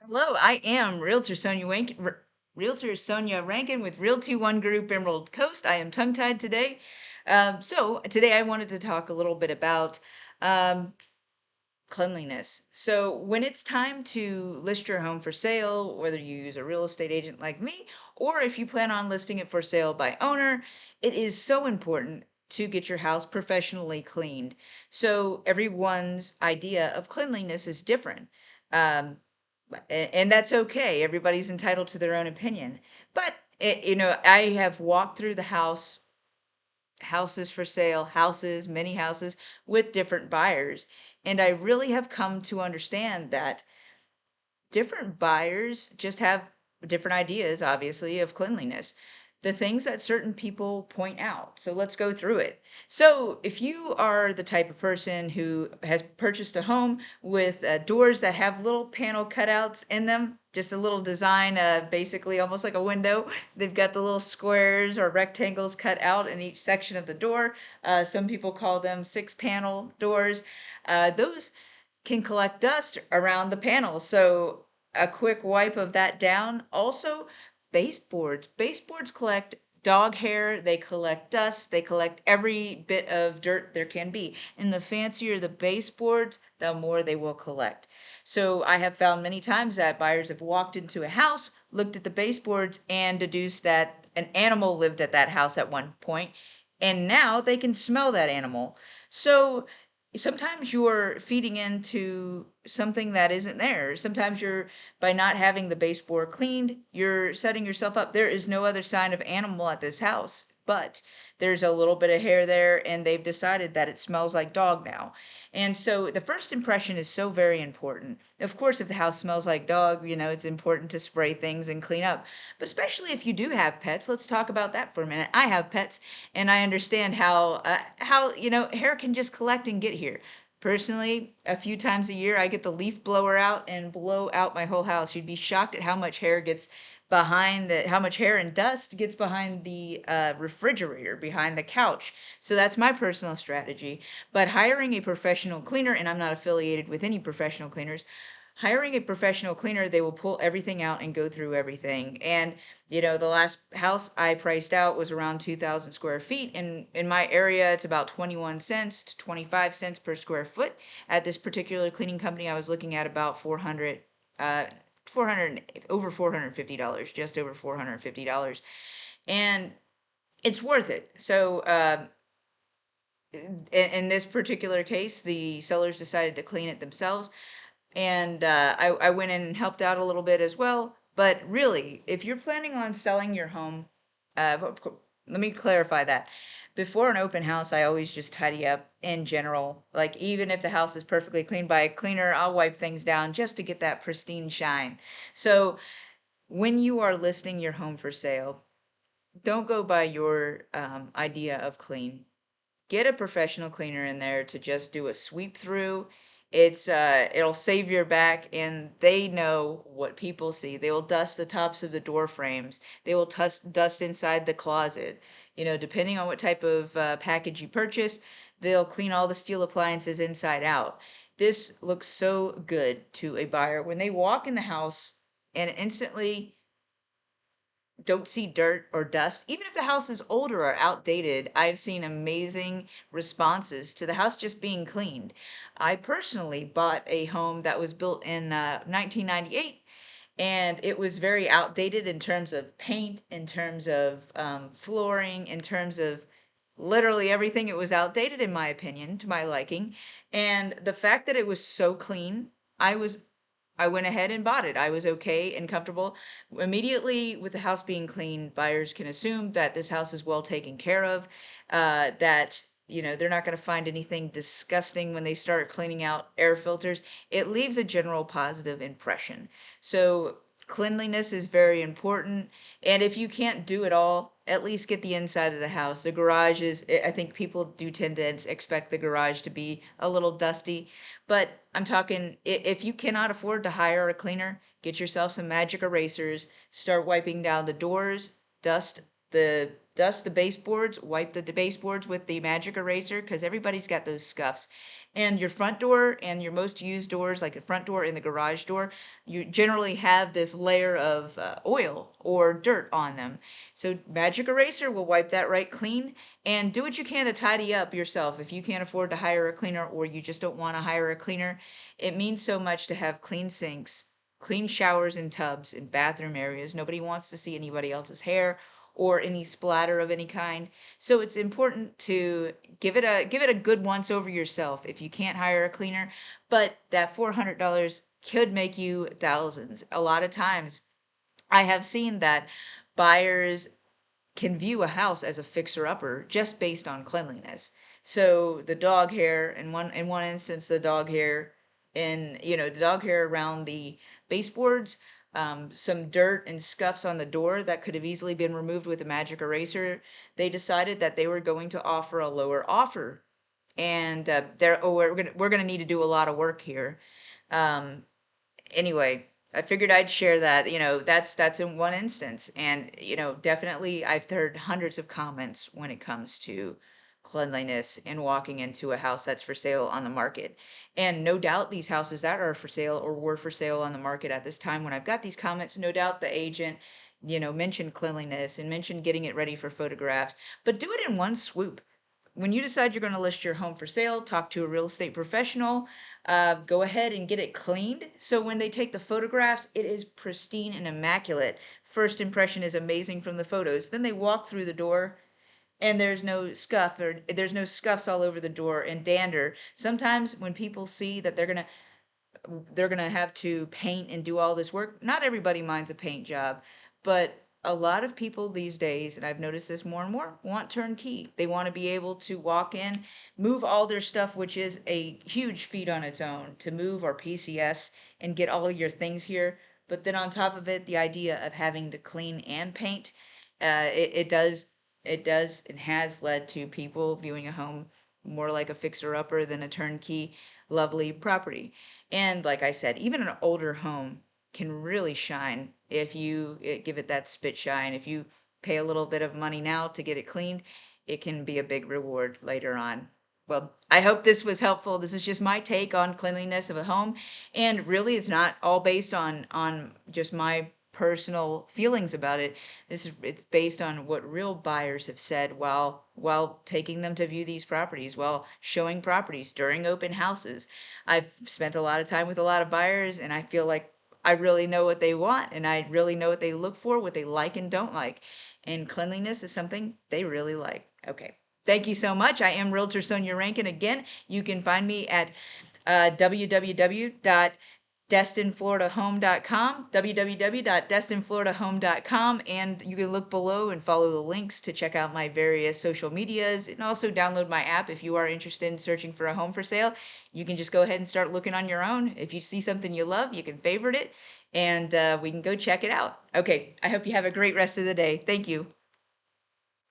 Hello, I am Realtor Sonja Rankin with Realty One Group Emerald Coast. I am tongue-tied today. So today I wanted to talk a little bit about um, cleanliness. So when it's time to list your home for sale, whether you use a real estate agent like me, or if you plan on listing it for sale by owner, it is so important to get your house professionally cleaned. So everyone's idea of cleanliness is different. Um, and that's okay. Everybody's entitled to their own opinion. But I have walked through the houses for sale, many houses with different buyers, and I really have come to understand that different buyers just have different ideas, obviously, of cleanliness. The things that certain people point out. So let's go through it. So, if you are the type of person who has purchased a home with doors that have little panel cutouts in them, just a little design, basically almost like a window, they've got the little squares or rectangles cut out in each section of the door. Some people call them six panel doors. Those can collect dust around the panel. So a quick wipe of that down. Also, baseboards. Baseboards collect dog hair, they collect dust, they collect every bit of dirt there can be. And the fancier the baseboards, the more they will collect. So I have found many times that buyers have walked into a house, looked at the baseboards, and deduced that an animal lived at that house at one point, and now they can smell that animal. So sometimes you're feeding into something that isn't there. Sometimes you're, by not having the baseboard cleaned, you're setting yourself up. There is no other sign of animal at this house, but there's a little bit of hair there, and they've decided that it smells like dog now. And so the first impression is so very important. Of course, if the house smells like dog, it's important to spray things and clean up. But especially if you do have pets, let's talk about that for a minute. I have pets, and I understand how hair can just collect and get here. Personally, a few times a year, I get the leaf blower out and blow out my whole house. You'd be shocked at how much hair gets how much hair and dust gets behind the refrigerator, behind the couch. So that's my personal strategy. But hiring a professional cleaner, and I'm not affiliated with any professional cleaners, hiring a professional cleaner, they will pull everything out and go through everything. And the last house I priced out was around 2,000 square feet. In my area, it's about 21 cents to 25 cents per square foot. At this particular cleaning company, I was looking at about 400 over $450, just over $450. And it's worth it. So, in this particular case, the sellers decided to clean it themselves, and I went in and helped out a little bit as well. But really, if you're planning on selling your home, let me clarify that. Before an open house, I always just tidy up in general. Like, even if the house is perfectly cleaned by a cleaner, I'll wipe things down just to get that pristine shine. So, when you are listing your home for sale, don't go by your idea of clean. Get a professional cleaner in there to just do a sweep through. It'll save your back, and they know what people see. They will dust the tops of the door frames. They will dust inside the closet. Depending on what type of package you purchase, they'll clean all the steel appliances inside out. This looks so good to a buyer when they walk in the house and instantly don't see dirt or dust. Even if the house is older or outdated, I've seen amazing responses to the house just being cleaned. I personally bought a home that was built in 1998, and it was very outdated in terms of paint, in terms of flooring, in terms of literally everything. It was outdated, in my opinion, to my liking. And the fact that it was so clean, I went ahead and bought it. I was okay and comfortable. Immediately, with the house being clean, buyers can assume that this house is well taken care of, that they're not going to find anything disgusting when they start cleaning out air filters. It leaves a general positive impression. So cleanliness is very important. And if you can't do it all, at least get the inside of the house. The garage is, I think people do tend to expect the garage to be a little dusty. But I'm talking, if you cannot afford to hire a cleaner, get yourself some magic erasers, start wiping down the doors, dust the baseboards, wipe the baseboards with the magic eraser, because everybody's got those scuffs. And your front door and your most used doors, like the front door and the garage door, you generally have this layer of oil or dirt on them. So magic eraser will wipe that right clean, and do what you can to tidy up yourself. If you can't afford to hire a cleaner, or you just don't want to hire a cleaner, it means so much to have clean sinks, clean showers and tubs in bathroom areas. Nobody wants to see anybody else's hair or any splatter of any kind. So it's important to give it a good once over yourself if you can't hire a cleaner. But that $400 could make you thousands. A lot of times I have seen that buyers can view a house as a fixer-upper just based on cleanliness. So the dog hair, in one instance, the dog hair the dog hair around the baseboards, some dirt and scuffs on the door that could have easily been removed with a magic eraser. They decided that they were going to offer a lower offer, and we're gonna need to do a lot of work here. Um, anyway, I figured I'd share that. That's in one instance, and definitely I've heard hundreds of comments when it comes to cleanliness and walking into a house that's for sale on the market. And no doubt these houses that are for sale or were for sale on the market at this time when I've got these comments, no doubt the agent mentioned cleanliness and mentioned getting it ready for photographs, but do it in one swoop. When you decide you're going to list your home for sale, talk to a real estate professional, go ahead and get it cleaned. So when they take the photographs, it is pristine and immaculate. First impression is amazing from the photos. Then they walk through the door and there's no scuffs all over the door and dander. Sometimes when people see that they're gonna have to paint and do all this work. Not everybody minds a paint job, but a lot of people these days, and I've noticed this more and more, want turnkey. They want to be able to walk in, move all their stuff, which is a huge feat on its own, to move our PCS and get all your things here. But then on top of it, the idea of having to clean and paint, it does and has led to people viewing a home more like a fixer-upper than a turnkey, lovely property. And like I said, even an older home can really shine if you give it that spit shine. If you pay a little bit of money now to get it cleaned, it can be a big reward later on. Well, I hope this was helpful. This is just my take on cleanliness of a home, and really it's not all based on just my personal feelings about it. It's based on what real buyers have said while taking them to view these properties, while showing properties during open houses. I've spent a lot of time with a lot of buyers, and I feel like I really know what they want, and I really know what they look for, what they like and don't like. And cleanliness is something they really like. Okay. Thank you so much. I am Realtor Sonja Rankin. Again, you can find me at www.destinfloridahome.com, www.destinfloridahome.com, and you can look below and follow the links to check out my various social medias, and also download my app if you are interested in searching for a home for sale. You can just go ahead and start looking on your own. If you see something you love, you can favorite it, and we can go check it out. Okay, I hope you have a great rest of the day. Thank you.